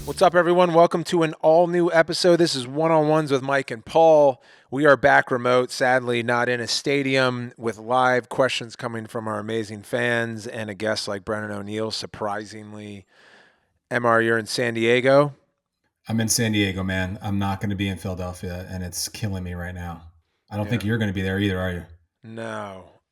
What's up, everyone? Welcome to an all-new episode. This is One-on-Ones with Mike and Paul. We are back remote, sadly not in a stadium, with live questions coming from our amazing fans and a guest like Brennan O'Neill, surprisingly. MR, you're in San Diego? I'm in San Diego, man. I'm not going to be in Philadelphia, and it's killing me right now. I don't Yeah. think you're going to be there either, are you? No,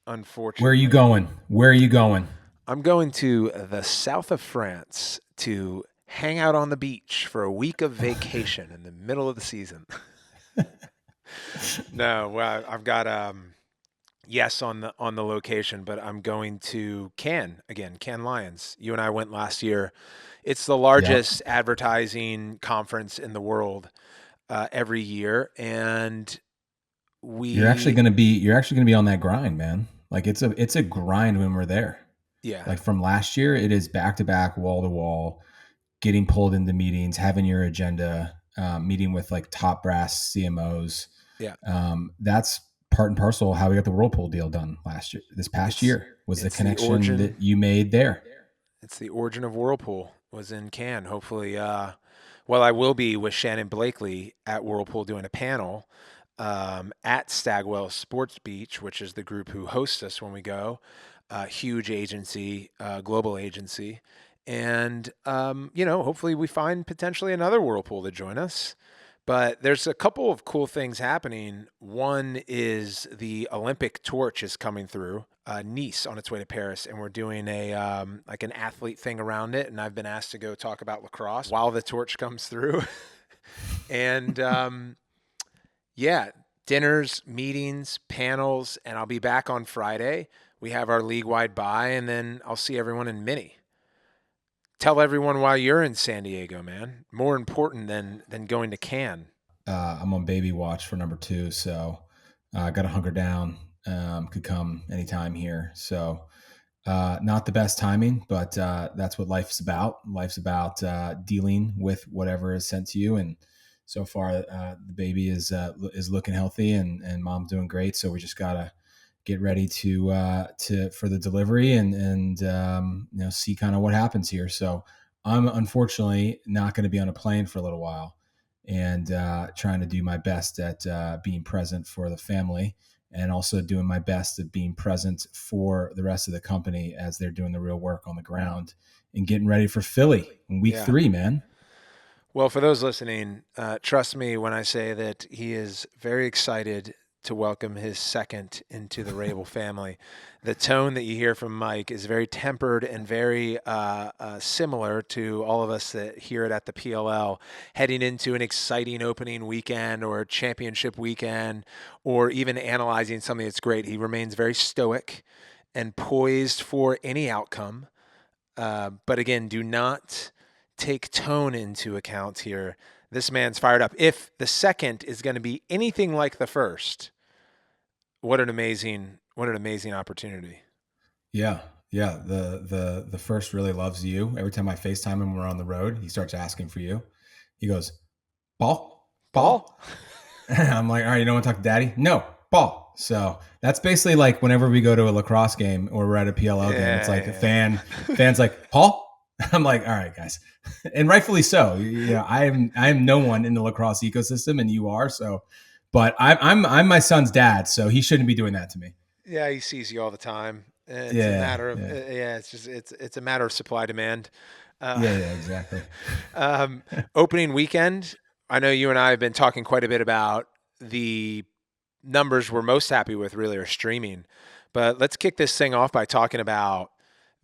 Where are you unfortunately. going? Where are you going? I'm going to the south of France to hang out on the beach for a week of vacation in the middle of the season. No, well, I've got yes on the location, but I'm going to Cannes again, Cannes Lions. You and I went last year. It's the Yep. largest advertising conference in the world every year, and we You're actually going to be on that grind, man. Like it's a grind when we're there. yeah, Like from last year, it is back to back, wall to wall, getting pulled into meetings, having your agenda, meeting with like top brass CMOs. yeah. That's part and parcel how we got the Whirlpool deal done last year. This past It's year was the it's the connection origin. that you made there. It's the origin of Whirlpool was in Cannes. Hopefully, well, I will be with Shannon Blakely at Whirlpool doing a panel at Stagwell Sports Beach, which is the group who hosts us when we go. Huge agency, global agency, and hopefully we find potentially another Whirlpool to join us. But there's a couple of cool things happening. One is the Olympic torch is coming through Nice on its way to Paris, and we're doing a like an athlete thing around it. And I've been asked to go talk about lacrosse while the torch comes through. And yeah, dinners, meetings, panels, and I'll be back on Friday. We have our league wide bye, and then I'll see everyone in Mini. Tell everyone why you're in San Diego, man. More important than going to Cannes. I'm on baby watch for number two, so I got to hunker down. Could come anytime here. So not the best timing, but that's what life's about. Life's about dealing with whatever is sent to you, and so far the baby is looking healthy, and mom's doing great. So we just gotta get ready to for the delivery and see kind of what happens here. So I'm unfortunately not going to be on a plane for a little while, and trying to do my best at being present for the family, and also doing my best at being present for the rest of the company as they're doing the real work on the ground and getting ready for Philly in week Yeah. 3, man. Well, for those listening, trust me when I say that he is very excited to welcome his second into the Rabel family. The tone that you hear from Mike is very tempered and very similar to all of us that hear it at the PLL, heading into an exciting opening weekend or championship weekend, or even analyzing something that's great. He remains very stoic and poised for any outcome. But again, do not take tone into account here. This man's fired up. If the second is going to be anything like the first, what an amazing opportunity. Yeah, yeah. The first really loves you. Every time I FaceTime him, we're on the road. He starts asking for you. He goes, "Ball, Paul? ball." I'm like, "All right, you don't want to talk to Daddy? No, ball." So that's basically like whenever we go to a lacrosse game or we're at a PLL game, it's like a Yeah. fans like Paul. I'm like, all right, guys, and rightfully so. I am no one in the lacrosse ecosystem, and you are so. But I'm my son's dad, so he shouldn't be doing that to me. Yeah, he sees you all the time. It's a Yeah, matter of yeah, yeah, it's a matter of supply demand. Uh, yeah, exactly. um, opening weekend. I know you and I have been talking quite a bit about the numbers we're most happy with really are streaming. But let's kick this thing off by talking about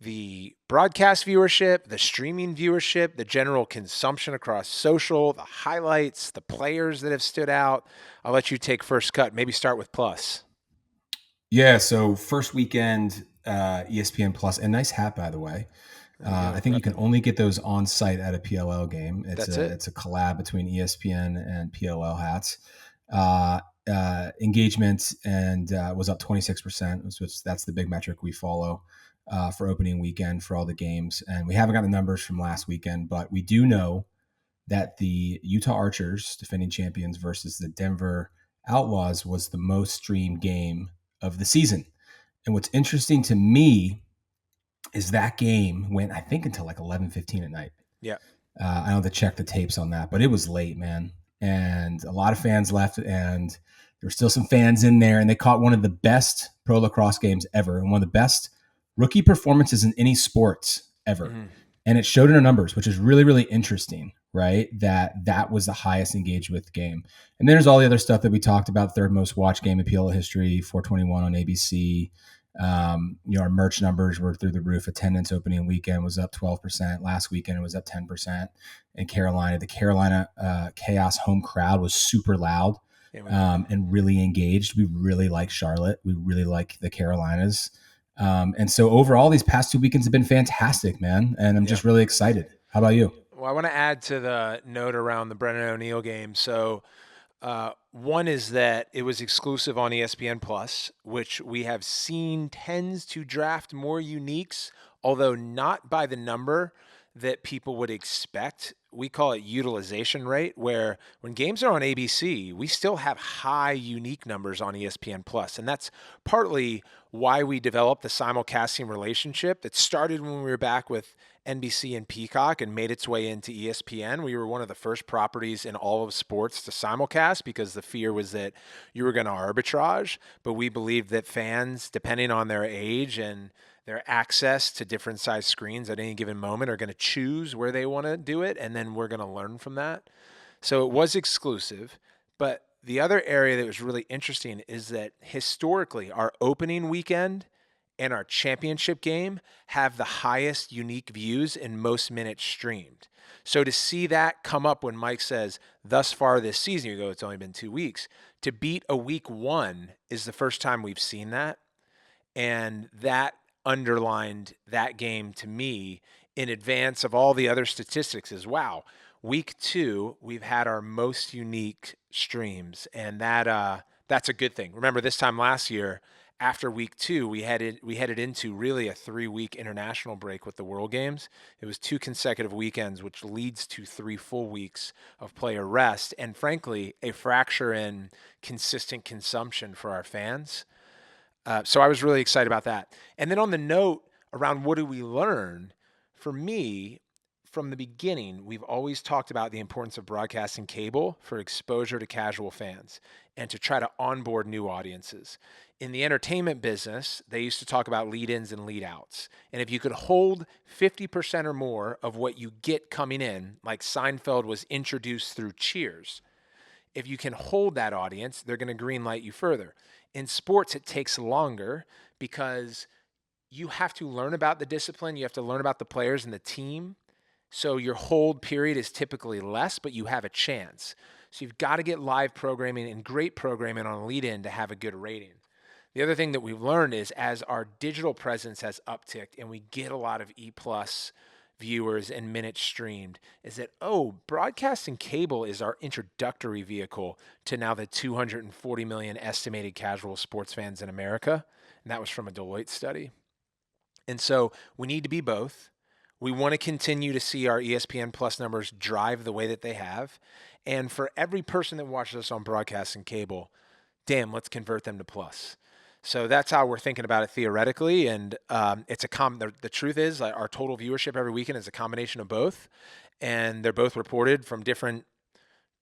the broadcast viewership, the streaming viewership, the general consumption across social, the highlights, the players that have stood out. I'll let you take first cut. Maybe start with plus. Yeah. So first weekend, ESPN Plus, and nice hat by the way. There you I go. think you can Repping. only get those on site at a PLL game. It's That's a it. it's a collab between ESPN and PLL hats. Uh, Engagement and was up 26%, which that's the big metric we follow for opening weekend for all the games. And we haven't got the numbers from last weekend, but we do know that the Utah Archers, defending champions, versus the Denver Outlaws was the most streamed game of the season. And what's interesting to me is that game went, I think, until like 11:15 at night. Yeah. I don't have to check the tapes on that, but it was late, man. And a lot of fans left, and there were still some fans in there, and they caught one of the best pro lacrosse games ever and one of the best rookie performances in any sports ever. Mm-hmm. And it showed in our numbers, which is really, really interesting, right? That was the highest engaged with game. And then there's all the other stuff that we talked about, third most watched game in PLL history, 421 on ABC. Our merch numbers were through the roof. Attendance opening weekend was up 12%. Last weekend it was up 10%. In Carolina, the Carolina Chaos home crowd was super loud Yeah, we love them. and really engaged. We really like Charlotte. We really like the Carolinas. And so overall, these past 2 weekends have been fantastic, man. And I'm Yeah. just really excited. How about you? Well, I want to add to the note around the Brennan O'Neill game. So, one is that it was exclusive on ESPN Plus, which we have seen tends to draft more uniques, although not by the number that people would expect. We call it utilization rate, where when games are on ABC, we still have high unique numbers on ESPN Plus. And that's partly why we developed the simulcasting relationship that started when we were back with NBC and Peacock and made its way into ESPN. We were one of the first properties in all of sports to simulcast because the fear was that you were going to arbitrage. But we believed that fans, depending on their age and their access to different size screens at any given moment, are going to choose where they want to do it. And then we're going to learn from that. So it was exclusive. But the other area that was really interesting is that historically, our opening weekend and our championship game have the highest unique views and most minutes streamed. So to see that come up when Mike says, thus far this season, you go, it's only been 2 weeks. To beat a week one is the first time we've seen that. And that underlined that game to me in advance of all the other statistics is wow, week two, we've had our most unique streams. And that's a good thing. Remember this time last year, after week two, we headed into really a 3 week international break with the World Games. It was 2 consecutive weekends, which leads to 3 full weeks of player rest, and frankly, a fracture in consistent consumption for our fans. So I was really excited about that. And then on the note around what do we learn, for me, from the beginning, we've always talked about the importance of broadcasting cable for exposure to casual fans and to try to onboard new audiences. In the entertainment business, they used to talk about lead ins and lead outs. And if you could hold 50% or more of what you get coming in, like Seinfeld was introduced through Cheers, if you can hold that audience, they're going to greenlight you further. In sports, it takes longer because you have to learn about the discipline, you have to learn about the players and the team. So your hold period is typically less, but you have a chance. So you've got to get live programming and great programming on a lead in to have a good rating. The other thing that we've learned is as our digital presence has upticked and we get a lot of E plus viewers and minutes streamed, is that, oh, broadcasting cable is our introductory vehicle to now the 240 million estimated casual sports fans in America. And that was from a Deloitte study. And so we need to be both. We want to continue to see our ESPN Plus numbers drive the way that they have. And for every person that watches us on broadcast and cable, damn, let's convert them to Plus. So that's how we're thinking about it theoretically. And it's the truth is like, our total viewership every weekend is a combination of both. And they're both reported from different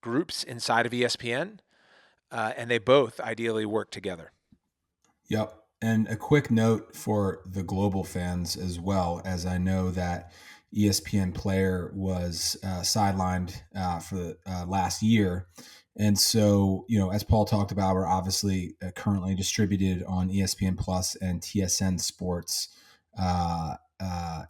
groups inside of ESPN. And they both ideally work together. Yep. And a quick note for the global fans as well, as I know that ESPN Player was sidelined for the last year. And so, as Paul talked about, we're obviously currently distributed on ESPN Plus and TSN Sports and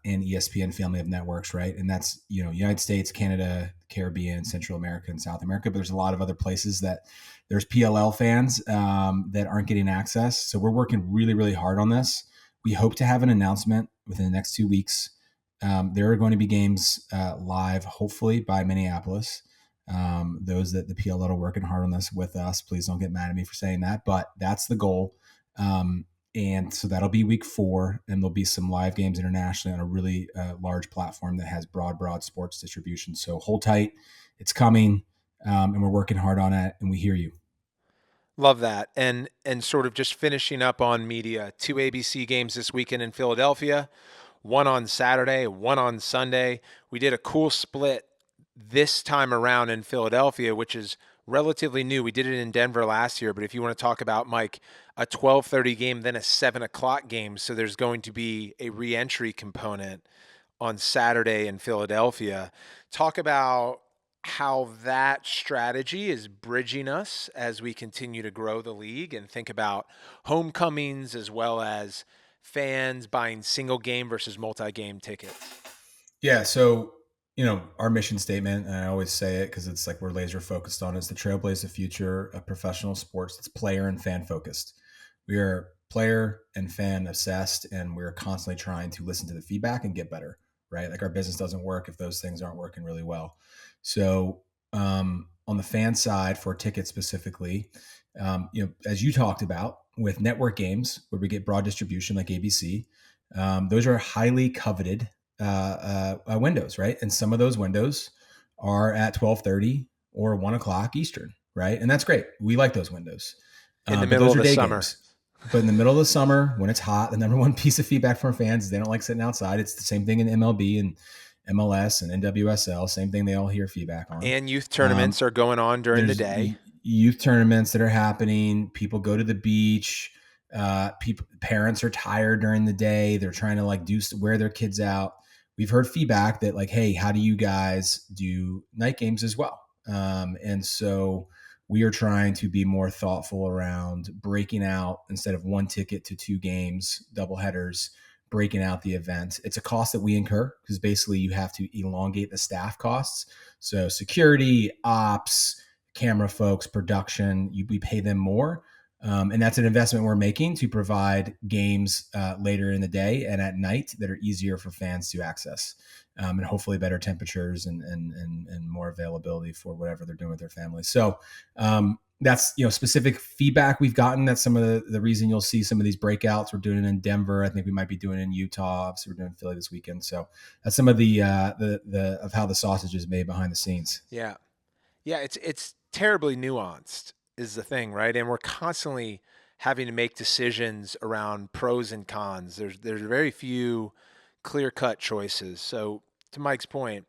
ESPN family of networks, right? And that's, United States, Canada, Caribbean, Central America, and South America. But there's a lot of other places that there's PLL fans that aren't getting access. So we're working really, really hard on this. We hope to have an announcement within the next 2 weeks. There are going to be games live, hopefully by Minneapolis. Those that the PLL are working hard on this with us, please don't get mad at me for saying that, but that's the goal. And so that'll be week 4, and there'll be some live games internationally on a really large platform that has broad sports distribution. So hold tight. It's coming, and we're working hard on it, and we hear you. Love that. And sort of just finishing up on media, 2 ABC games this weekend in Philadelphia, one on Saturday, one on Sunday. We did a cool split this time around in Philadelphia, which is relatively new. We did it in Denver last year, but if you want to talk about, Mike, a 12:30 game, then a 7 o'clock game, so there's going to be a reentry component on Saturday in Philadelphia. Talk about how that strategy is bridging us as we continue to grow the league and think about homecomings as well as fans buying single game versus multi game tickets. Yeah. So, our mission statement, and I always say it because it's like we're laser focused on, is to trailblaze the future of professional sports that's player and fan focused. We are player and fan obsessed, and we're constantly trying to listen to the feedback and get better, right? Like our business doesn't work if those things aren't working really well. So, on the fan side for tickets specifically, as you talked about with network games where we get broad distribution like ABC, those are highly coveted windows, right? And some of those windows are at 12:30 or 1 o'clock Eastern, right? And that's great. We like those windows, In the but middle those of are the day summer. games. But in the middle of the summer, when it's hot, the number one piece of feedback from fans is they don't like sitting outside. It's the same thing in MLB and MLS and NWSL. Same thing they all hear feedback on. And youth Um, tournaments are going on during the there's day. youth tournaments that are happening. People go to the beach. People, parents are tired during the day. They're trying to like wear their kids out. We've heard feedback that like, hey, how do you guys do night games as well? And so we are trying to be more thoughtful around breaking out instead of one ticket to two games, double headers, breaking out the event. It's a cost that we incur because basically you have to elongate the staff costs. So security, ops, camera folks, production, we pay them more. And that's an investment we're making to provide games later in the day and at night that are easier for fans to access, and hopefully better temperatures and more availability for whatever they're doing with their families. So that's specific feedback we've gotten. That's some of the reason you'll see some of these breakouts. We're doing it in Denver. I think we might be doing it in Utah. So we're doing Philly this weekend. So that's some of the of how the sausage is made behind the scenes. Yeah. Yeah, it's terribly nuanced is the thing, right? And we're constantly having to make decisions around pros and cons. There's very few clear-cut choices. So to Mike's point,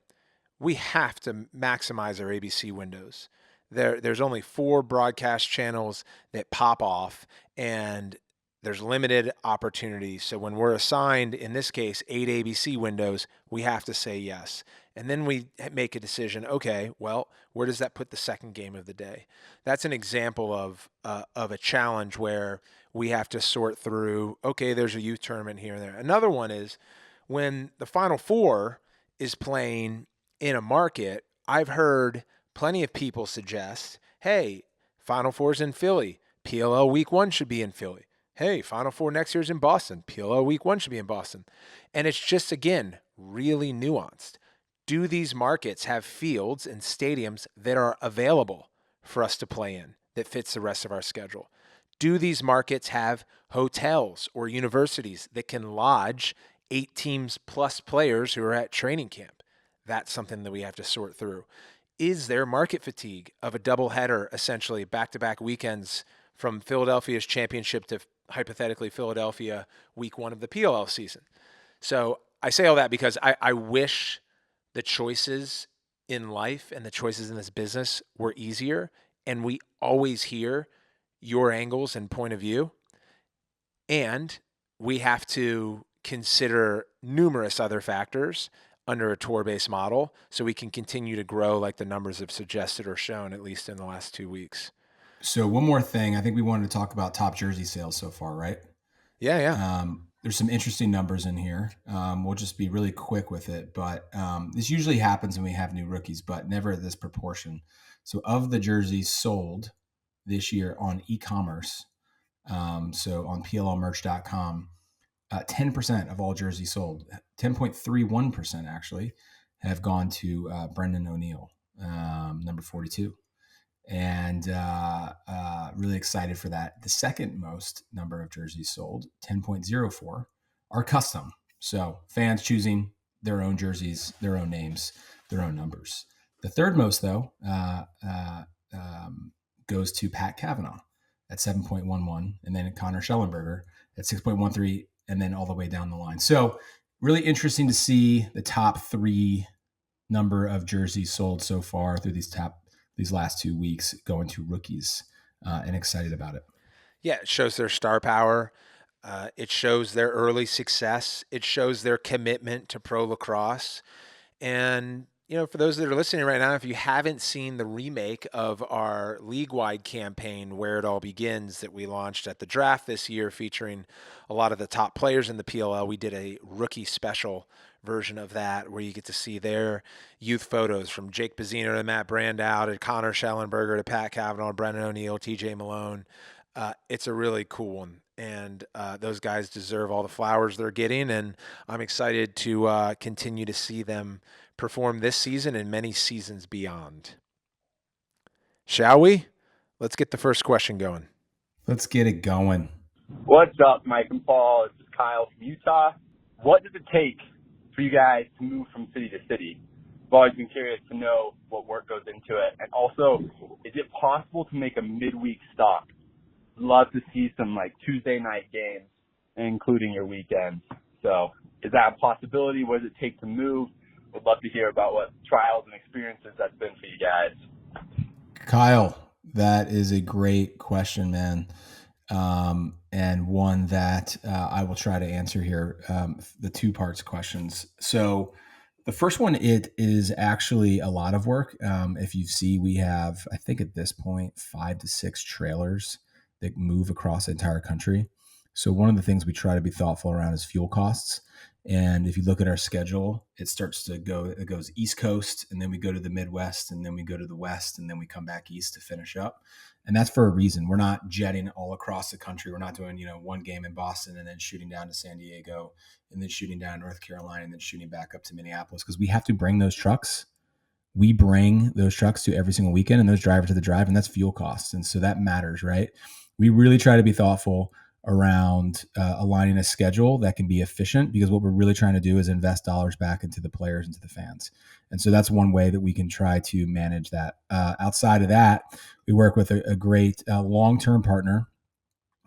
we have to maximize our ABC windows. There's only 4 broadcast channels that pop off, and there's limited opportunities. So when we're assigned, in this case, 8 ABC windows, we have to say yes. And then we make a decision. Okay, well, where does that put the second game of the day? That's an example of a challenge where we have to sort through. Okay, there's a youth tournament here and there. Another one is when the Final Four is playing in a market. I've heard plenty of people suggest, hey, Final Four's in Philly. PLL Week 1 should be in Philly. Hey, Final Four next year's in Boston. PLL Week 1 should be in Boston. And it's just, again, really nuanced. Do these markets have fields and stadiums that are available for us to play in that fits the rest of our schedule? Do these markets have hotels or universities that can lodge 8 teams plus players who are at training camp? That's something that we have to sort through. Is there market fatigue of a doubleheader, essentially back to back weekends from Philadelphia's championship to hypothetically Philadelphia week 1 of the PLL season? So I say all that because I wish the choices in life and the choices in this business were easier. And we always hear your angles and point of view. And we have to consider numerous other factors under a tour based model so we can continue to grow like the numbers have suggested or shown, at least in the last 2 weeks. So one more thing, I think we wanted to talk about top jersey sales so far, right? Yeah, yeah. There's some interesting numbers in here. We'll just be really quick with it, but this usually happens when we have new rookies, but never at this proportion. So of the jerseys sold this year on e-commerce, so on PLLmerch.com, 10% of all jerseys sold, 10.31% actually, have gone to Brendan O'Neill, number 42. And really excited for that. The second most number of jerseys sold, 10.04, are custom. So fans choosing their own jerseys, their own names, their own numbers. The third most, though, goes to Pat Kavanaugh at 7.11, and then Connor Schellenberger at 6.13, and then all the way down the line. So really interesting to see the top three number of jerseys sold so far through these last 2 weeks going to rookies, and excited about it. Yeah, it shows their star power. It shows their early success. It shows their commitment to pro lacrosse. And, for those that are listening right now, if you haven't seen the remake of our league wide campaign, Where It All Begins, that we launched at the draft this year, featuring a lot of the top players in the PLL, we did a rookie special version of that where you get to see their youth photos from Jake Bazzino to Matt Brandow to Connor Schellenberger to Pat Cavanaugh, Brennan O'Neill, TJ Malone. It's a really cool one. And those guys deserve all the flowers they're getting. And I'm excited to continue to see them perform this season and many seasons beyond. Shall we? Let's get the first question going. Let's get it going. What's up, Mike and Paul? This is Kyle from Utah. What does it take for you guys to move from city to city? I've always been curious to know what work goes into it. And also, is it possible to make a midweek stop? Love to see some Tuesday night games, including your weekends. So is that a possibility? What does it take to move? Would love to hear about what trials and experiences that's been for you guys. Kyle, that is a great question, man. And one that I will try to answer here. The two parts questions. So the first one, it is actually a lot of work. If you see, we have, I think at this point, 5 to 6 trailers that move across the entire country. So one of the things we try to be thoughtful around is fuel costs. And if you look at our schedule, it goes East Coast, and then we go to the Midwest, and then we go to the West, and then we come back East to finish up. And that's for a reason. We're not jetting all across the country. We're not doing, one game in Boston and then shooting down to San Diego and then shooting down North Carolina and then shooting back up to Minneapolis, because we have to bring those trucks. We bring those trucks to every single weekend and those drivers to the drive, and that's fuel costs. And so that matters, right? We really try to be thoughtful around aligning a schedule that can be efficient, because what we're really trying to do is invest dollars back into the players, into the fans. And so that's one way that we can try to manage that. Outside of that, we work with a great long-term partner.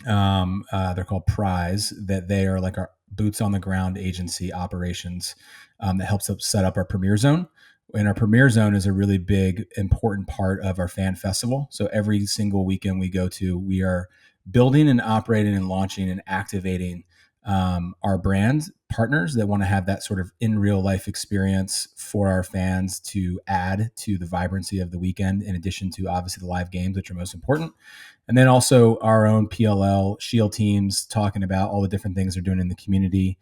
They're called Prize, that they are like our boots on the ground agency operations that helps us set up our Premier Zone. And our Premier Zone is a really big, important part of our fan festival. So every single weekend we go to, we are building and operating and launching and activating our brand partners that want to have that sort of in real life experience for our fans to add to the vibrancy of the weekend, in addition to obviously the live games, which are most important. And then also our own PLL Shield teams talking about all the different things they're doing in the community.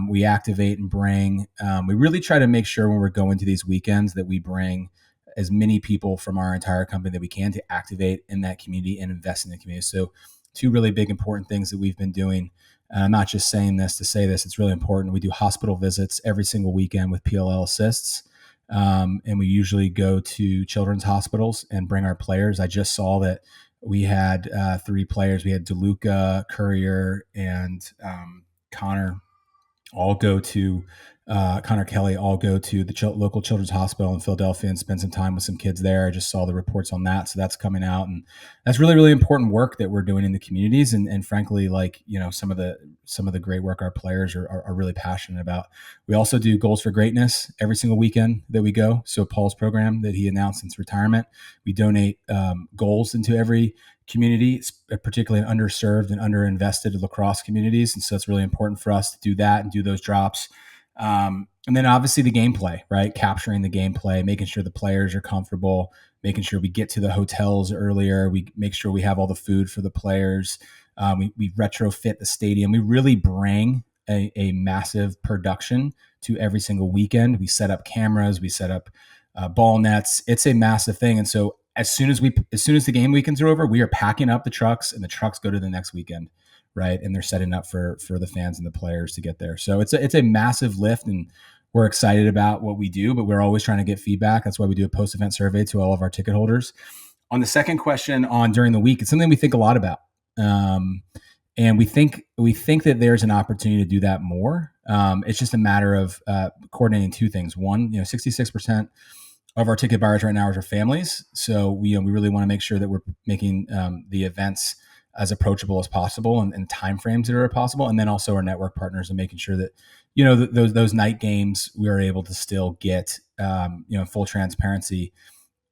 We activate and bring, we really try to make sure when we're going to these weekends that we bring as many people from our entire company that we can to activate in that community and invest in the community. So two really big important things that we've been doing. I'm not just saying this to say this, it's really important. We do hospital visits every single weekend with PLL assists. And we usually go to children's hospitals and bring our players. I just saw that we had 3 players. We had DeLuca, Courier, and Connor all go to Connor Kelly, all go to the local children's hospital in Philadelphia and spend some time with some kids there. I just saw the reports on that. So that's coming out. And that's really, really important work that we're doing in the communities. And frankly, some of the great work our players are really passionate about. We also do Goals for Greatness every single weekend that we go. So Paul's program that he announced since retirement, we donate goals into every community, particularly in underserved and underinvested lacrosse communities. And so it's really important for us to do that and do those drops. And then obviously the gameplay, right? Capturing the gameplay, making sure the players are comfortable, making sure we get to the hotels earlier. We make sure we have all the food for the players. We retrofit the stadium. We really bring a massive production to every single weekend. We set up cameras, we set up ball nets. It's a massive thing. And so as soon as the game weekends are over, we are packing up the trucks, and the trucks go to the next weekend, right? And they're setting up for the fans and the players to get there. So it's a massive lift, and we're excited about what we do, but we're always trying to get feedback. That's why we do a post-event survey to all of our ticket holders. On the second question on during the week, it's something we think a lot about. And we think that there's an opportunity to do that more. It's just a matter of coordinating two things. One, 66% of our ticket buyers right now are families. So we really want to make sure that we're making the events as approachable as possible and timeframes that are possible. And then also our network partners and making sure that, you know, those night games, we are able to still get, you know, full transparency.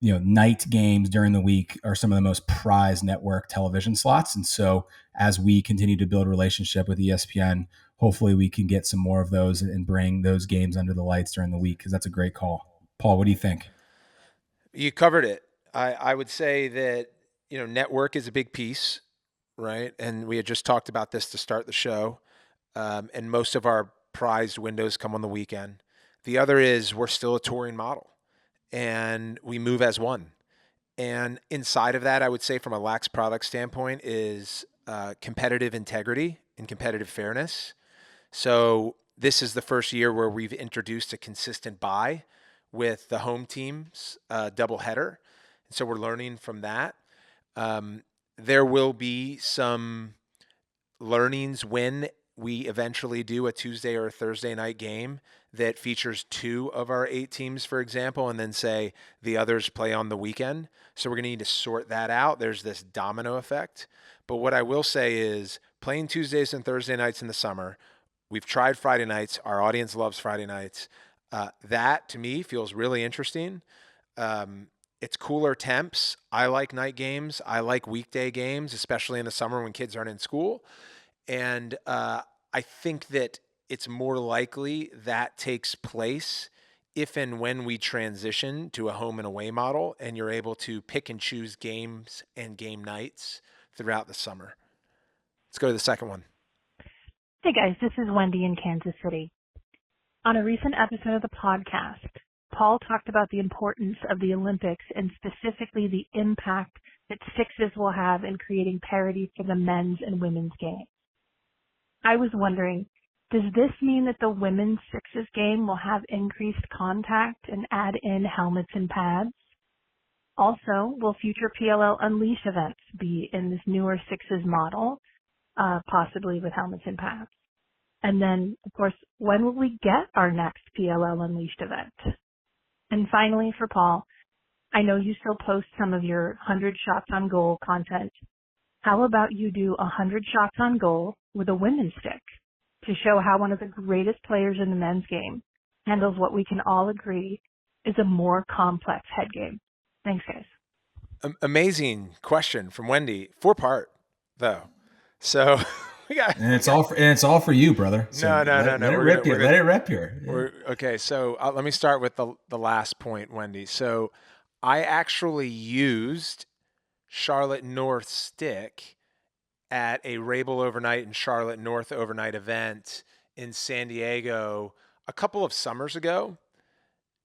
You know, night games during the week are some of the most prized network television slots. And so as we continue to build relationship with ESPN, hopefully we can get some more of those and bring those games under the lights during the week, because that's a great call. Paul, what do you think? You covered it. I would say that, you know, network is a big piece, right? And we had just talked about this to start the show. And most of our prized windows come on the weekend. The other is we're still a touring model and we move as one. And inside of that, I would say from a lax product standpoint is competitive integrity and competitive fairness. So this is the first year where we've introduced a consistent buy with the home team's doubleheader. And so we're learning from that. There will be some learnings when we eventually do a Tuesday or a Thursday night game that features 2 of our 8 teams, for example, and then say the others play on the weekend. So we're going to need to sort that out. There's this domino effect. But what I will say is playing Tuesdays and Thursday nights in the summer, we've tried Friday nights. Our audience loves Friday nights. That to me feels really interesting. It's cooler temps. I like night games. I like weekday games, especially in the summer when kids aren't in school. And I think that it's more likely that takes place if and when we transition to a home and away model and you're able to pick and choose games and game nights throughout the summer. Let's go to the second one. Hey guys, this is Wendy in Kansas City. On a recent episode of the podcast, Paul talked about the importance of the Olympics and specifically the impact that sixes will have in creating parity for the men's and women's game. I was wondering, does this mean that the women's sixes game will have increased contact and add in helmets and pads? Also, will future PLL Unleash events be in this newer sixes model, possibly with helmets and pads? And then, of course, when will we get our next PLL Unleashed event? And finally, for Paul, I know you still post some of your 100 shots on goal content. How about you do 100 shots on goal with a women's stick to show how one of the greatest players in the men's game handles what we can all agree is a more complex head game? Thanks, guys. Amazing question from Wendy. 4-part though. So we got, And it's all for you, brother. So no. let it rip here. Let it rip here. Okay. So let me start with the last point, Wendy. So I actually used Charlotte North stick at a Rabel overnight and Charlotte North overnight event in San Diego a couple of summers ago.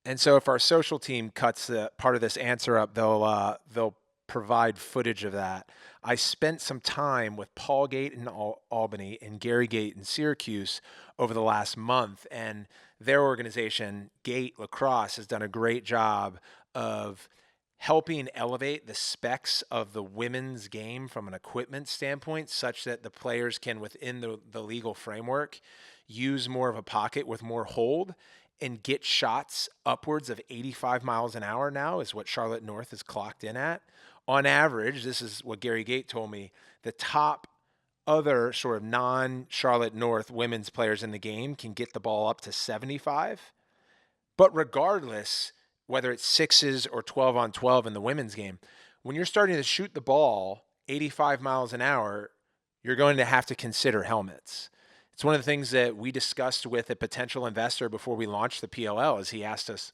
And so if our social team cuts the part of this answer up, they'll provide footage of that. I spent some time with Paul Gate in Albany and Gary Gate in Syracuse over the last month, and their organization, Gate Lacrosse, has done a great job of helping elevate the specs of the women's game from an equipment standpoint such that the players can, within the legal framework, use more of a pocket with more hold and get shots upwards of 85 miles an hour now is what Charlotte North is clocked in at. On average, this is what Gary Gate told me, the top other sort of non-Charlotte North women's players in the game can get the ball up to 75. But regardless, whether it's sixes or 12 on 12 in the women's game, when you're starting to shoot the ball 85 miles an hour, you're going to have to consider helmets. It's one of the things that we discussed with a potential investor before we launched the PLL is he asked us,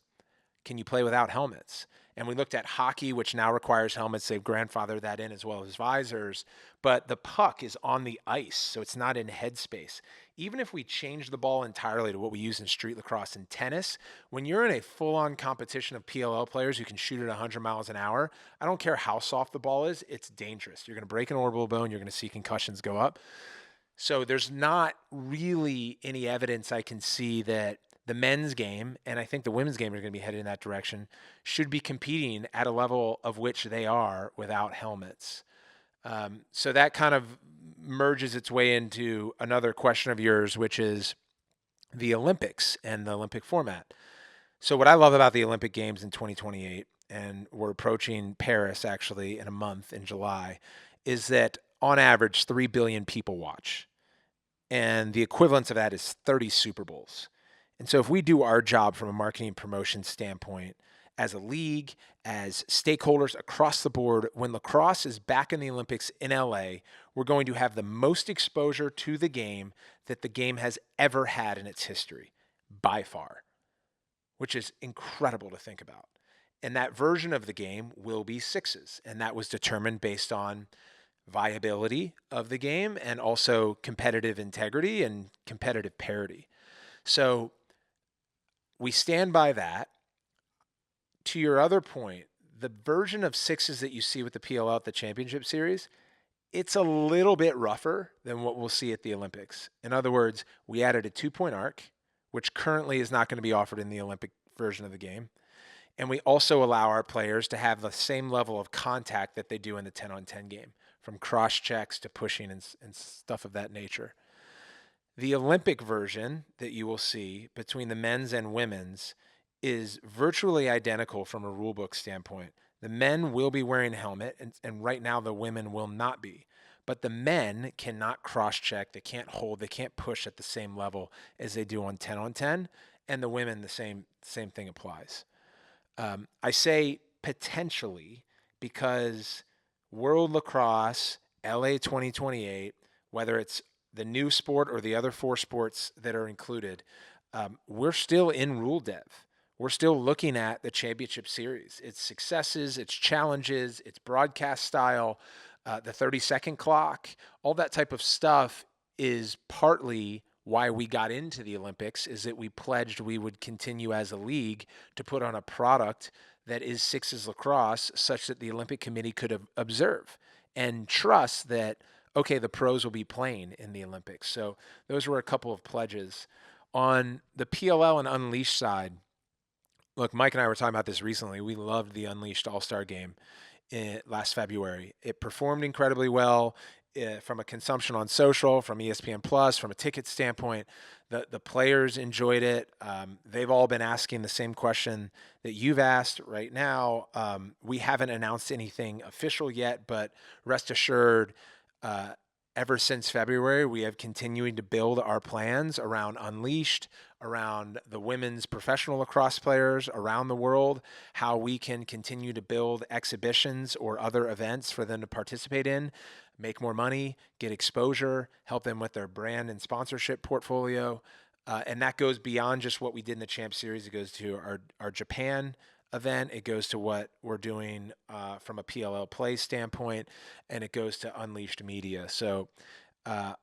can you play without helmets? And we looked at hockey, which now requires helmets. They've grandfathered that in as well as visors. But the puck is on the ice, so it's not in headspace. Even if we change the ball entirely to what we use in street lacrosse and tennis, when you're in a full-on competition of PLL players who can shoot at 100 miles an hour, I don't care how soft the ball is, it's dangerous. You're going to break an orbital bone. You're going to see concussions go up. So there's not really any evidence I can see that the men's game, and I think the women's game are going to be headed in that direction, should be competing at a level of which they are without helmets. So that kind of merges its way into another question of yours, which is the Olympics and the Olympic format. So what I love about the Olympic Games in 2028, and we're approaching Paris actually in a month in July, is that on average, 3 billion people watch. And the equivalence of that is 30 Super Bowls. And so if we do our job from a marketing and promotion standpoint, as a league, as stakeholders across the board, when lacrosse is back in the Olympics in LA, we're going to have the most exposure to the game that the game has ever had in its history, by far, which is incredible to think about. And that version of the game will be sixes. And that was determined based on viability of the game and also competitive integrity and competitive parity. So we stand by that. To your other point, the version of sixes that you see with the PLL at the championship series, it's a little bit rougher than what we'll see at the Olympics. In other words, we added a 2-point arc, which currently is not going to be offered in the Olympic version of the game. And we also allow our players to have the same level of contact that they do in the 10-on-10 game, from cross checks to pushing and stuff of that nature. The Olympic version that you will see between the men's and women's is virtually identical from a rulebook standpoint. The men will be wearing a helmet, and right now the women will not be. But the men cannot cross-check, they can't hold, they can't push at the same level as they do on 10-on-10, and the women, the same thing applies. I say potentially because World Lacrosse, LA 2028, whether it's the new sport or the other 4 sports that are included, we're still in rule dev. We're still looking at the championship series, its successes, its challenges, its broadcast style, the 30-second clock, all that type of stuff is partly why we got into the Olympics, is that we pledged we would continue as a league to put on a product that is sixes lacrosse such that the Olympic Committee could observe and trust that, okay, the pros will be playing in the Olympics. So those were a couple of pledges. On the PLL and Unleashed side, look, Mike and I were talking about this recently. We loved the Unleashed All-Star game last February. It performed incredibly well from a consumption on social, from ESPN Plus, from a ticket standpoint. The players enjoyed it. They've all been asking the same question that you've asked right now. We haven't announced anything official yet, but rest assured, ever since February, we have continued to build our plans around Unleashed, around the women's professional lacrosse players around the world, how we can continue to build exhibitions or other events for them to participate in, make more money, get exposure, help them with their brand and sponsorship portfolio. And that goes beyond just what we did in the Champ Series. It goes to our Japan event. It goes to what we're doing from a PLL Play standpoint, and it goes to Unleashed Media. So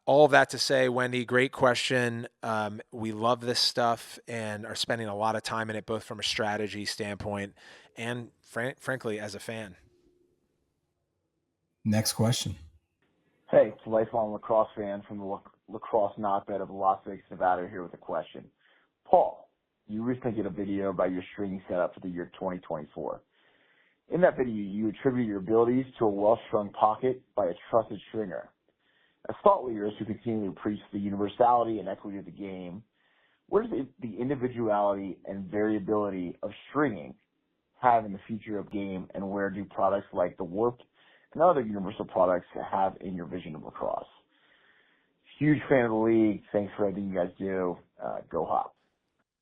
all of that to say, Wendy, great question. We love this stuff and are spending a lot of time in it, both from a strategy standpoint and frankly, as a fan. Next question. Hey, it's a lifelong lacrosse fan from the lacrosse knotbed of Las Vegas, Nevada here with a question. Paul, you recently did a video about your stringing setup for the year 2024. In that video, you attribute your abilities to a well-strung pocket by a trusted stringer. As thought leaders who continue to preach the universality and equity of the game, where does the individuality and variability of stringing have in the future of game, and where do products like the Warped and other universal products have in your vision of lacrosse? Huge fan of the league. Thanks for everything you guys do. Go Hop.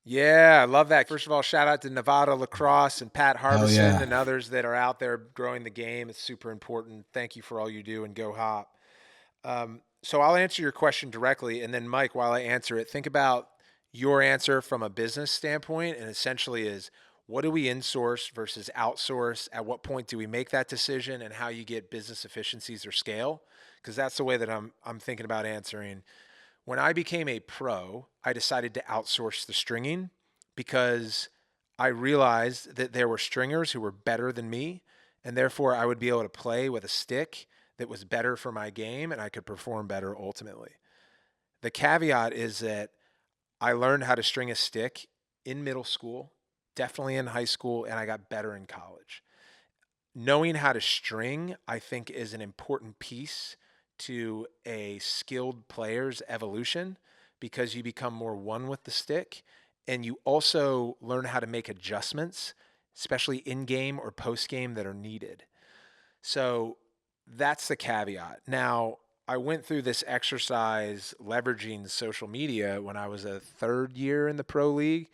Yeah, I love that. First of all, shout out to Nevada Lacrosse and Pat Harbison and others that are out there growing the game. It's super important. Thank you for all you do, and go Hop. So I'll answer your question directly, and then Mike, while I answer it, think about your answer from a business standpoint, and essentially is, what do we insource versus outsource? At what point do we make that decision, and how you get business efficiencies or scale? Because that's the way that I'm thinking about answering. When I became a pro, I decided to outsource the stringing because I realized that there were stringers who were better than me, and therefore I would be able to play with a stick that was better for my game, and I could perform better ultimately. The caveat is that I learned how to string a stick in middle school, definitely in high school, and I got better in college. Knowing how to string, I think, is an important piece to a skilled player's evolution, because you become more one with the stick, and you also learn how to make adjustments, especially in game or post game, that are needed. So that's the caveat. Now, I went through this exercise leveraging social media when I was a third year in the pro league,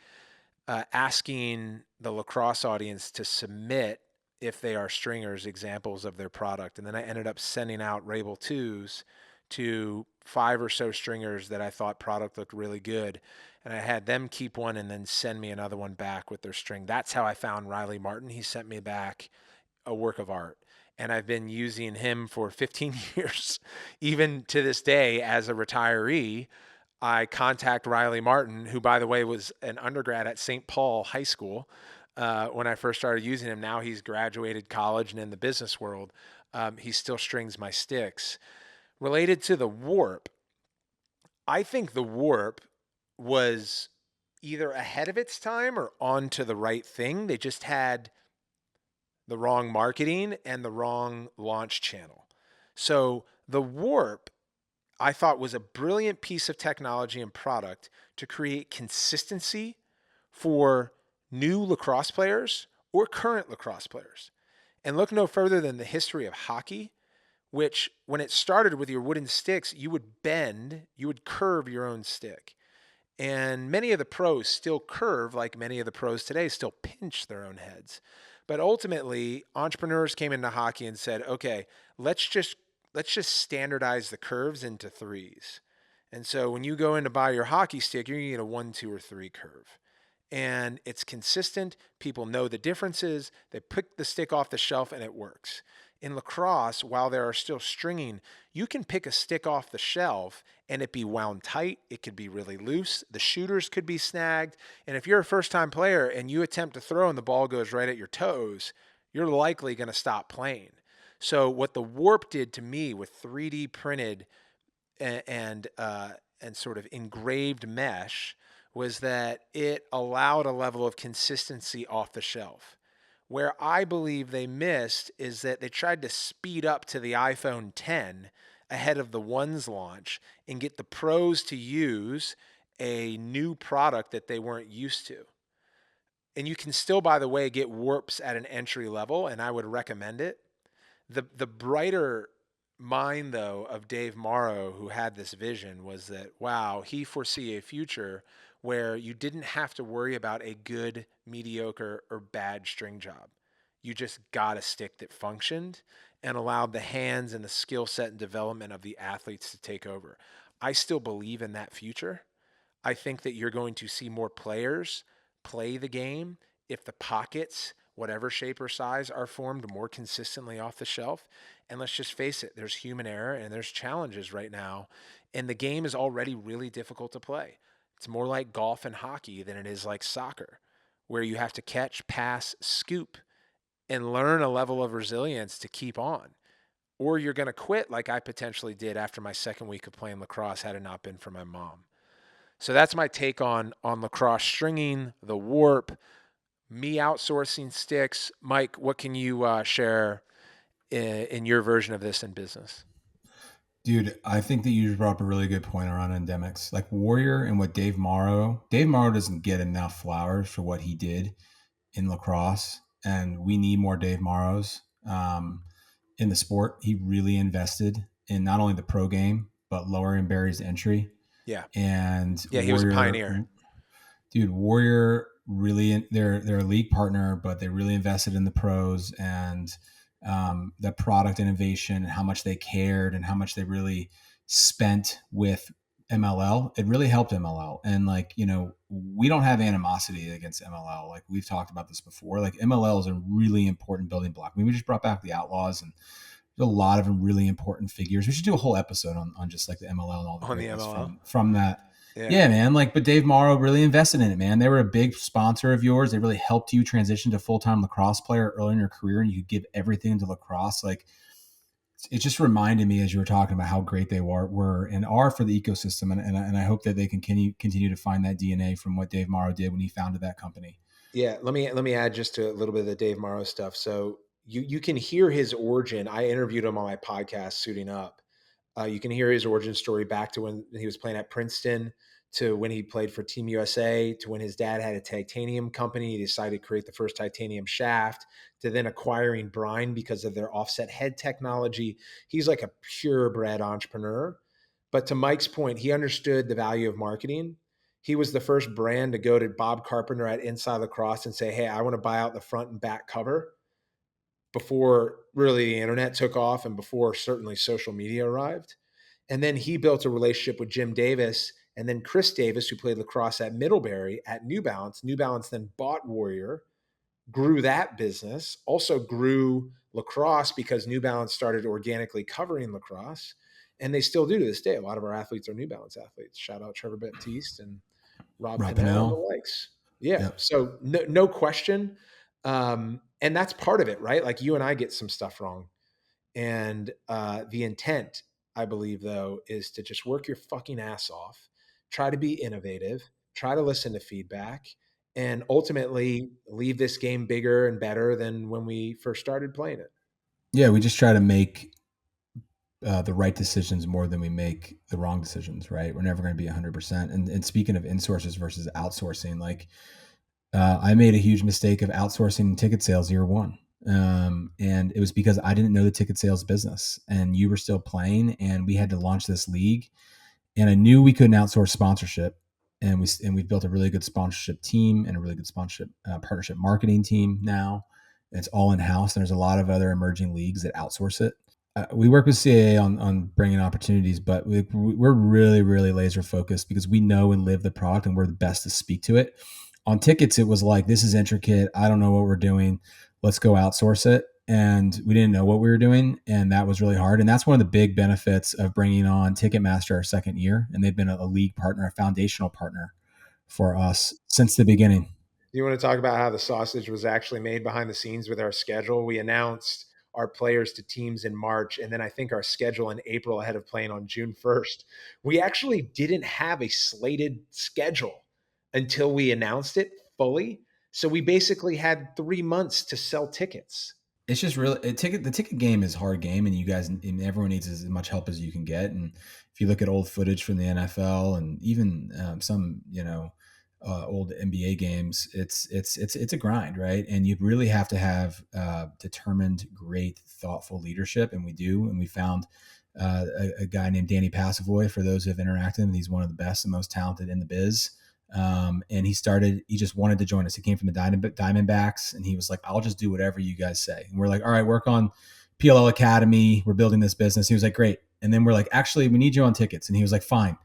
asking the lacrosse audience to submit, if they are stringers, examples of their product. And then I ended up sending out Rabel 2s to 5 or so stringers that I thought product looked really good. And I had them keep one and then send me another one back with their string. That's how I found Riley Martin. He sent me back a work of art. And I've been using him for 15 years. Even to this day, as a retiree, I contact Riley Martin, who, by the way, was an undergrad at St. Paul High School when I first started using him. Now he's graduated college and in the business world. He still strings my sticks. Related to the warp, I think the warp was either ahead of its time or on to the right thing. They just had the wrong marketing and the wrong launch channel. So the warp, I thought, was a brilliant piece of technology and product to create consistency for new lacrosse players or current lacrosse players. And look no further than the history of hockey, which, when it started with your wooden sticks, you would bend, you would curve your own stick. And many of the pros still curve, like many of the pros today still pinch their own heads. But ultimately, entrepreneurs came into hockey and said, okay, let's just standardize the curves into threes. And so when you go in to buy your hockey stick, you're going to get a 1, 2, or 3 curve. And it's consistent. People know the differences. They pick the stick off the shelf and it works. In lacrosse, while there are still stringing, you can pick a stick off the shelf and it be wound tight. It could be really loose. The shooters could be snagged. And if you're a first-time player and you attempt to throw and the ball goes right at your toes, you're likely going to stop playing. So what the warp did to me with 3D printed and sort of engraved mesh was that it allowed a level of consistency off the shelf. Where I believe they missed is that they tried to speed up to the iPhone 10 ahead of the ones launch and get the pros to use a new product that they weren't used to. And you can still, by the way, get warps at an entry level, and I would recommend it. The brighter mind, though, of Dave Morrow, who had this vision, was that, wow, he foresee a future where you didn't have to worry about a good, mediocre, or bad string job. You just got a stick that functioned and allowed the hands and the skill set and development of the athletes to take over. I still believe in that future. I think that you're going to see more players play the game if the pockets, whatever shape or size, are formed more consistently off the shelf. And let's just face it, there's human error and there's challenges right now. And the game is already really difficult to play. It's more like golf and hockey than it is like soccer, where you have to catch, pass, scoop, and learn a level of resilience to keep on. Or you're going to quit, like I potentially did after my second week of playing lacrosse had it not been for my mom. So that's my take on lacrosse stringing, the warp, me outsourcing sticks. Mike, what can you share in your version of this in business? Dude, I think that you brought up a really good point around endemics. Like Warrior and what Dave Morrow doesn't get enough flowers for what he did in lacrosse. And we need more Dave Morrows in the sport. He really invested in not only the pro game, but lowering barriers to entry. Yeah. And Yeah, he was a pioneer. Dude, Warrior really, they're a league partner, but they really invested in the pros and the product innovation and how much they cared and how much they really spent with MLL. It really helped MLL. And like, you know, we don't have animosity against MLL. Like we've talked about this before. Like MLL is a really important building block. I mean, we just brought back the Outlaws and there's a lot of really important figures. We should do a whole episode on just like the MLL and all the greatness from that. Yeah, man. Like, but Dave Morrow really invested in it, man. They were a big sponsor of yours. They really helped you transition to full-time lacrosse player early in your career, and you could give everything to lacrosse. Like, it just reminded me as you were talking about how great they were and are for the ecosystem. And I hope that they can continue to find that DNA from what Dave Morrow did when he founded that company. Yeah, let me add just a little bit of the Dave Morrow stuff. So you can hear his origin. I interviewed him on my podcast, Suiting Up. You can hear his origin story back to when he was playing at Princeton to when he played for Team USA, to when his dad had a titanium company. He decided to create the first titanium shaft, to then acquiring Brine because of their offset head technology. He's like a purebred entrepreneur. But to Mike's point, he understood the value of marketing. He was the first brand to go to Bob Carpenter at Inside Lacrosse and say, hey, I want to buy out the front and back cover, before really the internet took off and before certainly social media arrived. And then he built a relationship with Jim Davis and then Chris Davis, who played lacrosse at Middlebury at New Balance. New Balance then bought Warrior, grew that business, also grew lacrosse because New Balance started organically covering lacrosse. And they still do to this day. A lot of our athletes are New Balance athletes. Shout out Trevor Baptiste and Rob Pinnell and the likes. Yeah. Yep. So no question. And that's part of it, right? Like you and I get some stuff wrong. And the intent, I believe, though, is to just work your fucking ass off, try to be innovative, try to listen to feedback, and ultimately leave this game bigger and better than when we first started playing it. Yeah, we just try to make the right decisions more than we make the wrong decisions, right? We're never going to be 100%. And speaking of in-sources versus outsourcing, like I made a huge mistake of outsourcing ticket sales year one. And it was because I didn't know the ticket sales business, and you were still playing, and we had to launch this league, and I knew we couldn't outsource sponsorship. And we've built a really good sponsorship team and a really good sponsorship partnership marketing team now. It's all in house. And there's a lot of other emerging leagues that outsource it. We work with CAA on bringing opportunities, but we're really, really laser focused because we know and live the product, and we're the best to speak to it. On tickets, it was like, this is intricate. I don't know what we're doing. Let's go outsource it. And we didn't know what we were doing. And that was really hard. And that's one of the big benefits of bringing on Ticketmaster our second year. And they've been a league partner, a foundational partner for us since the beginning. You want to talk about how the sausage was actually made behind the scenes with our schedule? We announced our players to teams in March, and then I think our schedule in April ahead of playing on June 1st. We actually didn't have a slated schedule until we announced it fully. So we basically had 3 months to sell tickets. It's just really the ticket game is a hard game, and you guys and everyone needs as much help as you can get. And if you look at old footage from the NFL and even some old NBA games, it's a grind, right? And you really have to have determined, great, thoughtful leadership, and we do. And we found a guy named Danny Passavoy. For those who have interacted with him, he's one of the best and most talented in the biz. And he just wanted to join us. He came from the Diamondbacks, and he was like, I'll just do whatever you guys say. And we're like, all right, work on PLL Academy. We're building this business. He was like, great. And then we're like, actually, we need you on tickets. And he was like, fine.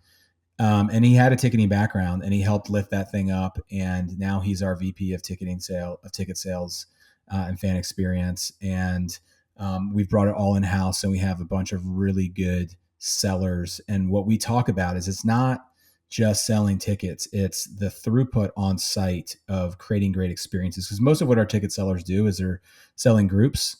And he had a ticketing background, and he helped lift that thing up. And now he's our VP of ticket sales and fan experience. And we've brought it all in house, and we have a bunch of really good sellers. And what we talk about is it's not just selling tickets. It's the throughput on site of creating great experiences. Because most of what our ticket sellers do is they're selling groups.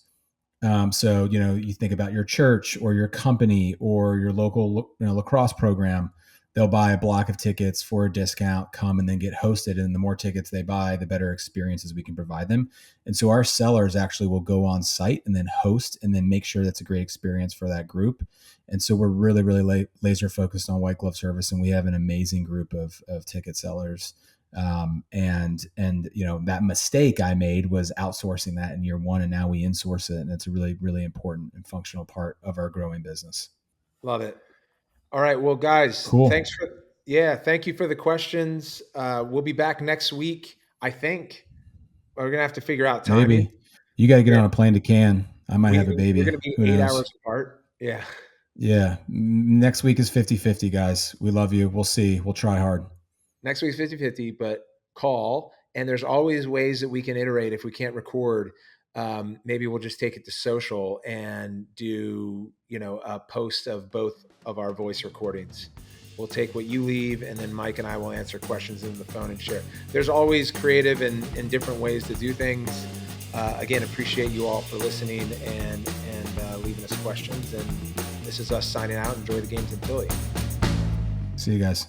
So, you think about your church or your company or your local lacrosse program. They'll buy a block of tickets for a discount, come and then get hosted. And the more tickets they buy, the better experiences we can provide them. And so our sellers actually will go on site and then host and then make sure that's a great experience for that group. And so we're really, really laser focused on white glove service. And we have an amazing group of ticket sellers. And that mistake I made was outsourcing that in year one. And now we insource it. And it's a really, really important and functional part of our growing business. Love it. All right. Well, guys, cool. Thank you for the questions. We'll be back next week. I think we're going to have to figure out timing. Maybe you got to get on a plane to Cannes. I might have a baby. We're going to be 8 hours apart. Yeah. Yeah. Next week is 50-50, guys. We love you. We'll see. We'll try hard. Next week's 50-50, but call. And there's always ways that we can iterate if we can't record. Maybe we'll just take it to social and do, a post of both of our voice recordings. We'll take what you leave, and then Mike and I will answer questions in the phone and share. There's always creative and different ways to do things. Again, appreciate you all for listening and leaving us questions. And this is us signing out. Enjoy the games in Philly. See you guys.